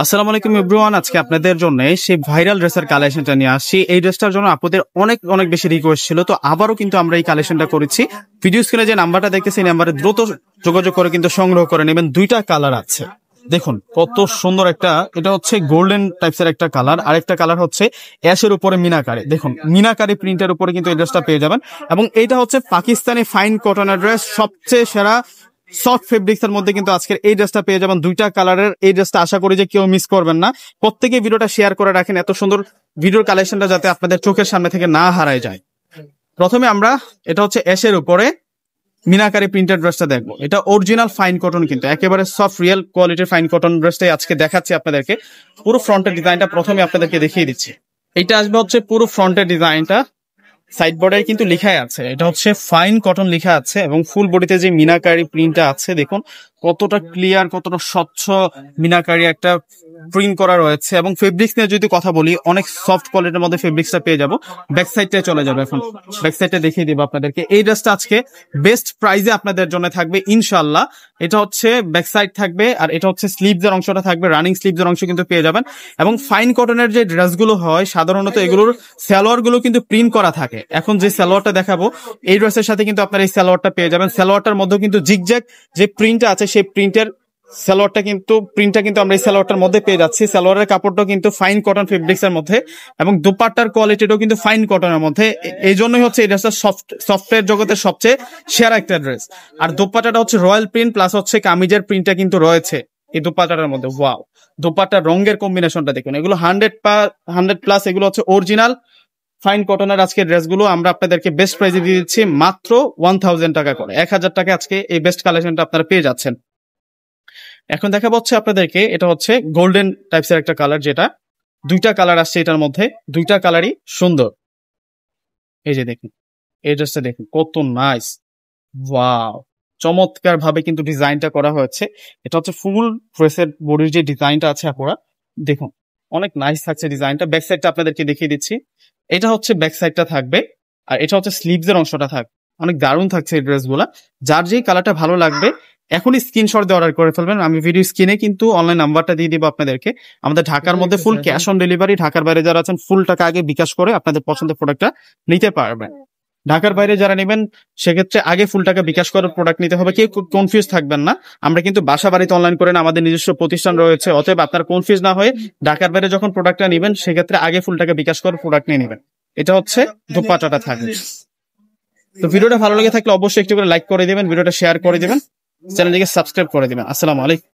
আসসালামু আলাইকুম এভরিওয়ান। আজকে আপনাদের জন্য সেই ভাইরাল ড্রেসের কালেকশনটা নিয়ে আসছি। এই ড্রেসটার জন্য আপনাদের অনেক অনেক বেশি রিকোয়েস্ট ছিল, তো আবারও কিন্তু আমরা এই কালেকশনটা করেছি। ভিডিও স্ক্রিনে যে নাম্বারটা দেখতেছি, এই নাম্বারে দ্রুত যোগাযোগ করে কিন্তু সংগ্রহ করে নেবেন। দুইটা কালার আছে, দেখুন কত সুন্দর একটা, এটা হচ্ছে গোল্ডেন টাইপসের একটা কালার, আর একটা কালার হচ্ছে অ্যাশের উপরে মিনাকারি। দেখুন মিনাকারি প্রিন্টের উপরে কিন্তু এই ড্রেসটা পেয়ে যাবেন, এবং এইটা হচ্ছে পাকিস্তানি ফাইন কটনের ড্রেস, সবচেয়ে সেরা সফট ফেব্রিক্স এর মধ্যে কিন্তু আজকের এই ড্রেসটা পেয়ে যাবেন। দুইটা কালারের এই ড্রেসটা আশা করি যে কেউ মিস করবেন না। প্রত্যেকে ভিডিওটা শেয়ার করে রাখেন, এত সুন্দর ভিডিওর কালেকশনটা যাতে আপনাদের চোখের সামনে থেকে না হারায় যায়। প্রথমে আমরা, এটা হচ্ছে অ্যাশের উপরে মিনাকারি প্রিন্টেড ড্রেসটা দেখবো। এটা অরিজিনাল ফাইন কটন, কিন্তু একেবারে সফট রিয়েল কোয়ালিটির ফাইন কটন ড্রেসটাই আজকে দেখাচ্ছি আপনাদেরকে। পুরো ফ্রন্টের ডিজাইনটা প্রথমে আপনাদেরকে দেখিয়ে দিচ্ছি। এটা আসবে হচ্ছে পুরো ফ্রন্টের ডিজাইনটা, সাইড বর্ডারে কিন্তু লেখাই আছে, এটা হচ্ছে ফাইন কটন লেখা আছে, এবং ফুল বডিতে যে মিনাকারি প্রিন্টটা আছে দেখুন কতটা ক্লিয়ার, কতটা স্বচ্ছ মিনাকারি একটা প্রিন্ট করা রয়েছে। এবং ফেব্রিক্স নিয়ে যদি কথা বলি, অনেক সফট কোয়ালিটির মধ্যে ফেব্রিক্সটা পেয়ে যাবো। ব্যাক সাইডটা চলে যাবে, এখন ব্যাক সাইডটা দেখিয়ে দিব আপনাদেরকে। এই ড্রেসটা আজকে বেস্ট প্রাইজে আপনাদের জন্য থাকবে ইনশাল্লাহ। এটা হচ্ছে ব্যাক সাইড থাকবে, আর এটা হচ্ছে স্লিভস এর অংশটা থাকবে, রানিং স্লিভস এর অংশ কিন্তু পেয়ে যাবেন। এবং ফাইন কটনের যে ড্রেসগুলো হয় সাধারণত এগুলোর সালোয়ার গুলো কিন্তু প্রিন্ট করা থাকে। এখন যে সালোয়ারটা দেখাবো, এই ড্রেসের সাথে কিন্তু আপনারা এই সালোয়ারটা পেয়ে যাবেন। সালোয়ারটার মধ্যে কিন্তু জিগজ্যাগ যে প্রিন্টটা আছে, সেই প্রিন্টের প্রিন্টটা কিন্তু আমরা এই সালোয়ারটার মধ্যে পেয়ে যাচ্ছি। সালোয়ারের কাপড়টাও কিন্তু ফাইন কটন ফেব্রিক্স এর মধ্যে, এবং দুপাট্টার কোয়ালিটিটাও কিন্তু ফাইন কটনের মধ্যে। এই জন্যই হচ্ছে এই ড্রেসটা সফটওয়্যার জগতের সবচেয়ে সেরা একটা ড্রেস। আর দুপাট্টাটা হচ্ছে রয়্যাল প্রিন্ট প্লাস হচ্ছে কামিজের প্রিন্টটা কিন্তু রয়েছে এই দুপাট্টাটার মধ্যে। ওয়াও, দুপাট্টার রঙের কম্বিনেশনটা দেখুন, এগুলো 100+ এগুলো হচ্ছে অরিজিনাল ফাইন কটনের। আজকে ড্রেসগুলো আমরা আপনাদেরকে বেস্ট প্রাইসে দিয়ে দিচ্ছি মাত্র 1000 টাকা করে, 1000 টাকা আজকে এই বেস্ট কালেকশনটা আপনারা পেয়ে যাচ্ছেন। এখন দেখা হচ্ছে আপনাদেরকে, এটা হচ্ছে গোল্ডেন টাইপসের একটা কালার, যেটা দুইটা কালার আসছে এটার মধ্যে, দুইটা কালারই সুন্দর। এই যে দেখুন, এই ড্রেসটা দেখুন কত নাইস, ওয়াও, চমৎকার ভাবে কিন্তু ডিজাইনটা করা হয়েছে। এটা হচ্ছে ফুল ড্রেসের বডির যে ডিজাইনটা আছে আপনারা দেখুন, অনেক নাইস থাকছে ডিজাইনটা। ব্যাক সাইডটা আপনাদেরকে দেখিয়ে দিচ্ছি, এটা হচ্ছে ব্যাক সাইডটা থাকবে, আর এটা হচ্ছে স্লিভস এর অংশটা থাকবে। অনেক দারুণ থাকছে এই ড্রেসগুলা। যার যেই কালারটা ভালো লাগবে এখনই স্ক্রিনশট দিয়ে অর্ডার করে ফেলবেন। আমি ভিডিও স্ক্রিনে কিন্তু অনলাইন নাম্বারটা দিয়ে দিব আপনাদেরকে। আমাদের ঢাকার মধ্যে ফুল ক্যাশ অন ডেলিভারি, ঢাকার বাইরে যারা আছেন ফুল টাকা আগে বিকাশ করে আপনাদের পছন্দের প্রোডাক্টটা নিতে পারবেন। ঢাকার বাইরে যারা নেবেন সেক্ষেত্রে আগে ফুল টাকা বিকাশ করে প্রোডাক্ট নিতে হবে। কেউ কনফিউজ থাকবেন না, আমরা কিন্তু বাসা বাড়িতে অনলাইন করে না, আমাদের নিজস্ব প্রতিষ্ঠান রয়েছে। অতএব আপনার কনফিউজ না হয়ে ঢাকার বাইরে যখন প্রোডাক্টটা নেবেন সেক্ষেত্রে আগে ফুল টাকা বিকাশ করে প্রোডাক্ট নিয়ে নেবেন। এটা হচ্ছে দুপাট্টাটা থাকবে। তো ভিডিওটা ভালো লেগে থাকলে অবশ্যই একটু করে লাইক করে দিবেন, ভিডিওটা শেয়ার করে দিবেন, চ্যানেলটিকে সাবস্ক্রাইব করে দিবেন। আসসালামু আলাইকুম।